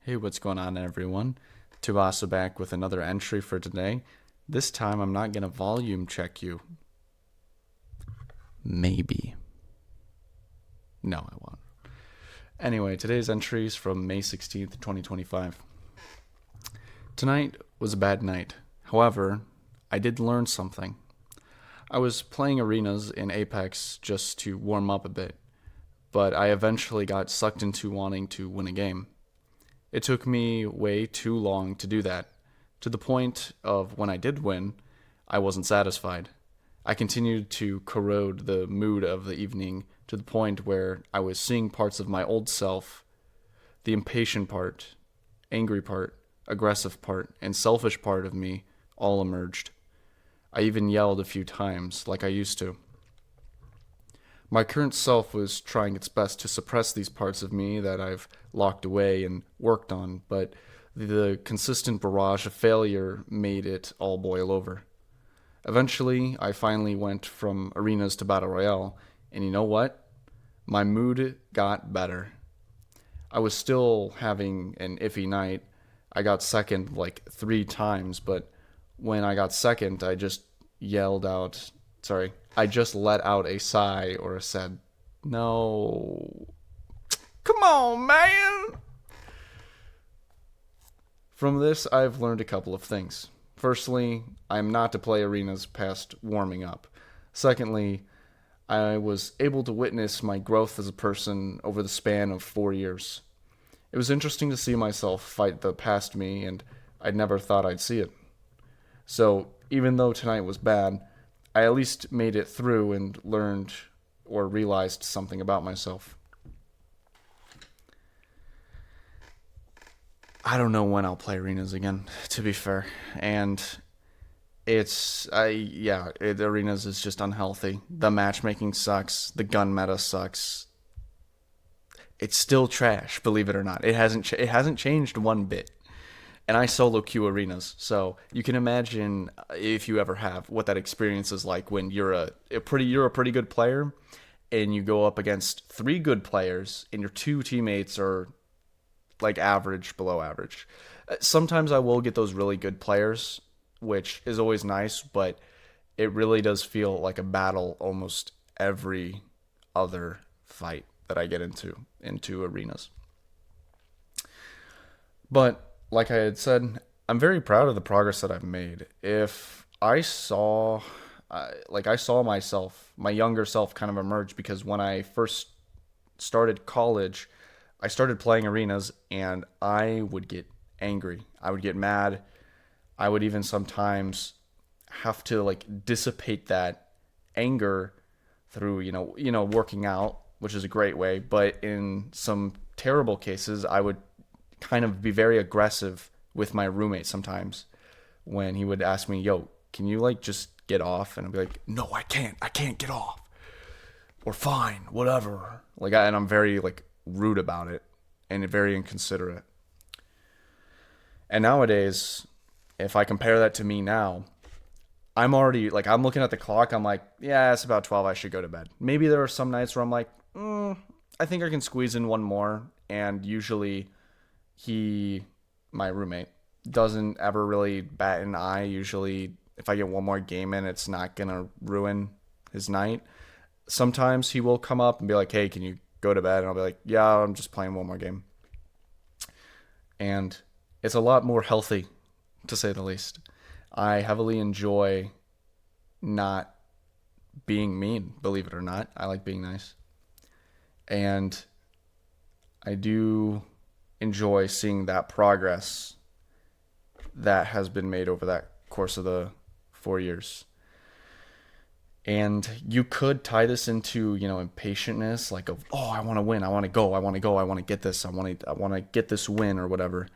Hey, what's going on, everyone? Tubasa back with another entry for today. This time I'm not going to volume check you. Maybe. No, I won't. Anyway, today's entry is from May 16th, 2025. Tonight was a bad night. However, I did learn something. I was playing arenas in Apex just to warm up a bit, but I eventually got sucked into wanting to win a game. It took me way too long to do that, to the point of when I did win, I wasn't satisfied. I continued to corrode the mood of the evening to the point where I was seeing parts of my old self, the impatient part, angry part, aggressive part, and selfish part of me all emerged. I even yelled a few times, like I used to. My current self was trying its best to suppress these parts of me that I've locked away and worked on, but the consistent barrage of failure made it all boil over. Eventually, I finally went from arenas to Battle Royale, and you know what? My mood got better. I was still having an iffy night. I got second like 3 times, but when I got second, I just yelled out, sorry, I just let out a sigh or said, no. Come on, man! From this, I've learned a couple of things. Firstly, I'm not to play arenas past warming up. Secondly, I was able to witness my growth as a person over the span of 4 years. It was interesting to see myself fight the past me, and I never thought I'd see it. So, even though tonight was bad, I at least made it through and learned or realized something about myself. I don't know when I'll play arenas again, to be fair. And arenas is just unhealthy. The matchmaking sucks. The gun meta sucks. It's still trash, believe it or not. It hasn't changed one bit. And I solo queue arenas, so you can imagine if you ever have what that experience is like when you're a pretty good player and you go up against 3 good players and your 2 teammates are like average, below average. Sometimes I will get those really good players, which is always nice, but it really does feel like a battle almost every other fight that I get into arenas. But like I had said, I'm very proud of the progress that I've made. If I saw I saw myself, my younger self kind of emerge because when I first started college, I started playing arenas and I would get angry. I would get mad. I would even sometimes have to like dissipate that anger through, working out, which is a great way, but in some terrible cases, I would kind of be very aggressive with my roommate sometimes when he would ask me, "Yo, can you like just get off?" And I'd be like, "No, I can't. I can't get off." Or fine, whatever. And I'm very like rude about it and very inconsiderate. And nowadays, if I compare that to me now, I'm already like I'm looking at the clock. I'm like, yeah, it's about 12. I should go to bed. Maybe there are some nights where I'm like, I think I can squeeze in one more. And usually, he, my roommate, doesn't ever really bat an eye. Usually, if I get one more game in, it's not gonna ruin his night. Sometimes he will come up and be like, "Hey, can you go to bed?" And I'll be like, "Yeah, I'm just playing one more game." And it's a lot more healthy, to say the least. I heavily enjoy not being mean, believe it or not. I like being nice. And I do enjoy seeing that progress that has been made over that course of the 4 years. And you could tie this into, impatientness, like of, oh, I want to win, I want to go, I want to go, I want to get this, I want to get this win or whatever.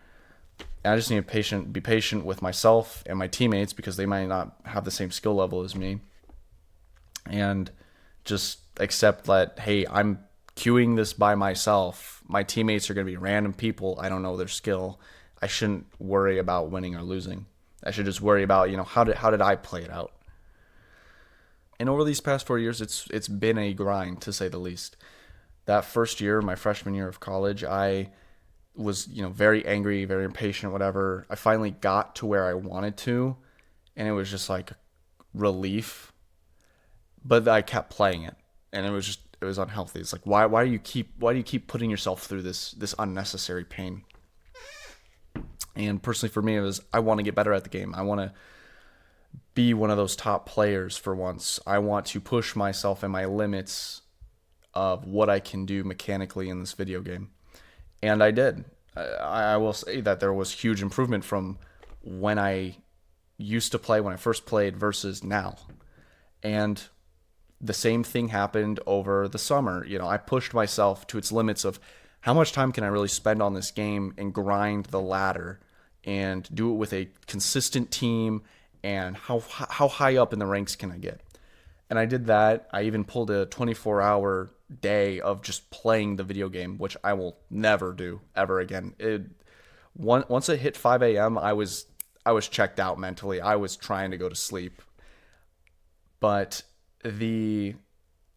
And I just need to be patient with myself and my teammates because they might not have the same skill level as me, and just accept that, hey, I'm queuing this by myself. My teammates are going to be random people. I don't know their skill. I shouldn't worry about winning or losing. I should just worry about, how did I play it out? And over these past 4 years, it's been a grind, to say the least. That first year, my freshman year of college, I was, very angry, very impatient, whatever. I finally got to where I wanted to, and it was just like relief. But I kept playing it, and it was unhealthy. It's like why do you keep putting yourself through this unnecessary pain? And personally for me, it was I want to get better at the game. I want to be one of those top players for once. I want to push myself and my limits of what I can do mechanically in this video game. And I did. I will say that there was huge improvement from when I used to play, when I first played, versus now. And the same thing happened over the summer. I pushed myself to its limits of how much time can I really spend on this game and grind the ladder and do it with a consistent team, and how high up in the ranks can I get? And I did that. I even pulled a 24-hour day of just playing the video game, which I will never do ever again. Once it hit 5 a.m., I was checked out mentally. I was trying to go to sleep. But the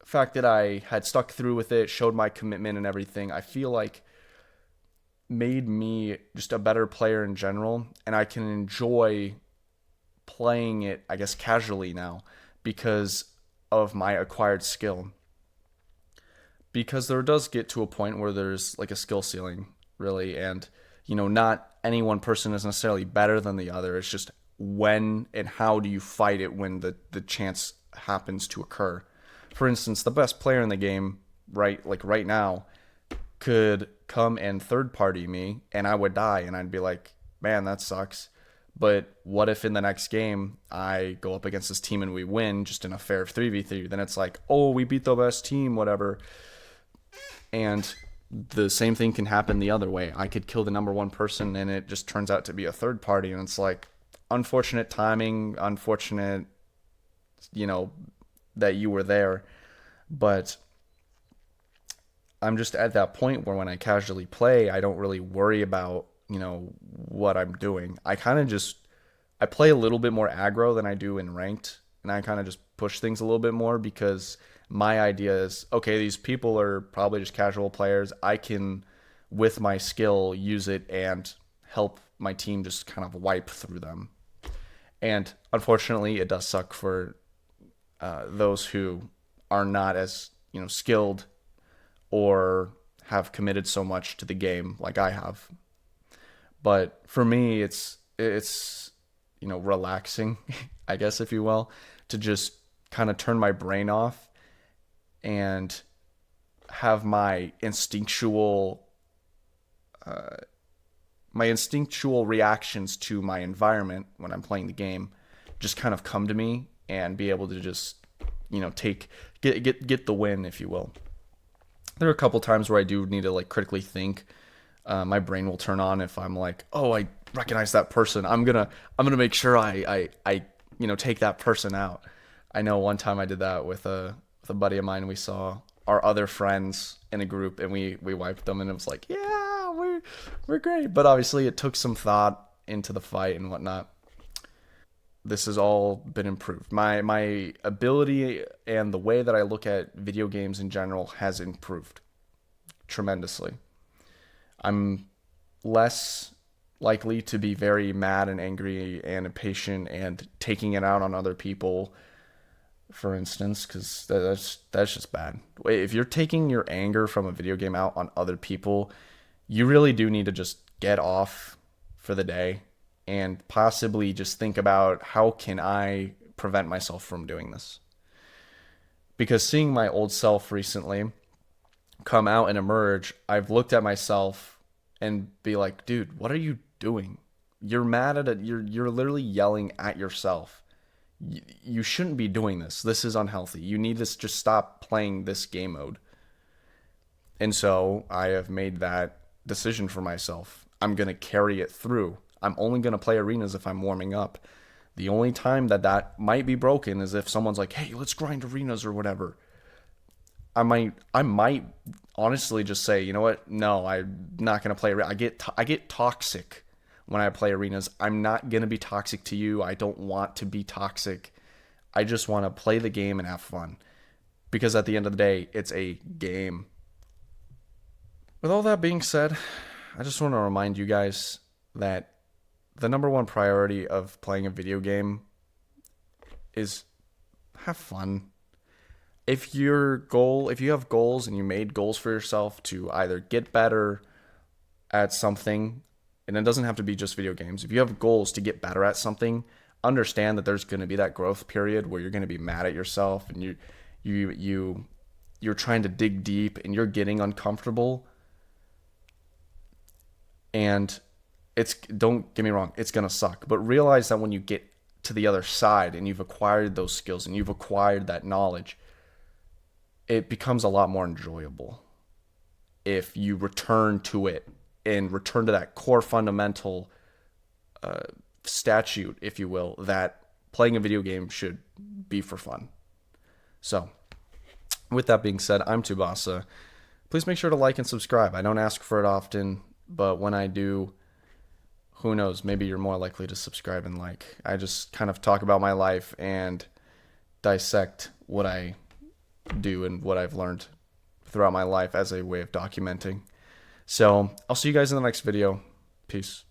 fact that I had stuck through with it, showed my commitment and everything, I feel like made me just a better player in general, and I can enjoy playing it, I guess, casually now because of my acquired skill. Because there does get to a point where there's like a skill ceiling, really, and not any one person is necessarily better than the other. It's just when and how do you fight it when the chance happens to occur. For instance, the best player in the game right now could come and third party me and I would die, and I'd be like, man, that sucks. But what if in the next game I go up against this team and we win just in a fair 3v3? Then it's like, oh, we beat the best team, whatever. And the same thing can happen the other way. I could kill the number one person and it just turns out to be a third party, and it's like unfortunate timing, unfortunate, that you were there. But I'm just at that point where when I casually play, I don't really worry about, what I'm doing. I play a little bit more aggro than I do in ranked, and I kind of just push things a little bit more because my idea is, okay, these people are probably just casual players. I can, with my skill, use it and help my team just kind of wipe through them. And unfortunately, it does suck for those who are not as skilled or have committed so much to the game like I have. But for me, it's relaxing, I guess, if you will, to just kind of turn my brain off and have my instinctual reactions to my environment when I'm playing the game just kind of come to me and be able to just get the win, if you will. There are a couple times where I do need to critically think. My brain will turn on if I'm like, oh, I recognize that person. I'm gonna make sure I take that person out. I know one time I did that with a buddy of mine. We saw our other friends in a group and we wiped them, and it was like, yeah, we're great. But obviously it took some thought into the fight and whatnot. This has all been improved. My ability and the way that I look at video games in general has improved tremendously. I'm less likely to be very mad and angry and impatient and taking it out on other people, for instance, because that's just bad. If you're taking your anger from a video game out on other people, you really do need to just get off for the day and possibly just think about how can I prevent myself from doing this. Because seeing my old self recently come out and emerge, I've looked at myself and be like, dude, what are you doing? You're mad at it. You're literally yelling at yourself. You shouldn't be doing this. This is unhealthy. You need to just stop playing this game mode. And so I have made that decision for myself. I'm going to carry it through. I'm only going to play arenas if I'm warming up. The only time that might be broken is if someone's like, hey, let's grind arenas or whatever. I might honestly just say, you know what? No, I'm not going to play. I get toxic when I play arenas. I'm not going to be toxic to you. I don't want to be toxic. I just want to play the game and have fun. Because at the end of the day, it's a game. With all that being said, I just want to remind you guys that the number one priority of playing a video game is have fun. If you have goals and you made goals for yourself to either get better at something, and it doesn't have to be just video games. If you have goals to get better at something, understand that there's going to be that growth period where you're going to be mad at yourself and you're trying to dig deep and you're getting uncomfortable. And don't get me wrong, it's going to suck. But realize that when you get to the other side and you've acquired those skills and you've acquired that knowledge, it becomes a lot more enjoyable if you return to it and return to that core fundamental statute, if you will, that playing a video game should be for fun. So, with that being said, I'm Tubasa. Please make sure to like and subscribe. I don't ask for it often, but when I do, who knows, maybe you're more likely to subscribe and like. I just kind of talk about my life and dissect what I do and what I've learned throughout my life as a way of documenting. So I'll see you guys in the next video. Peace.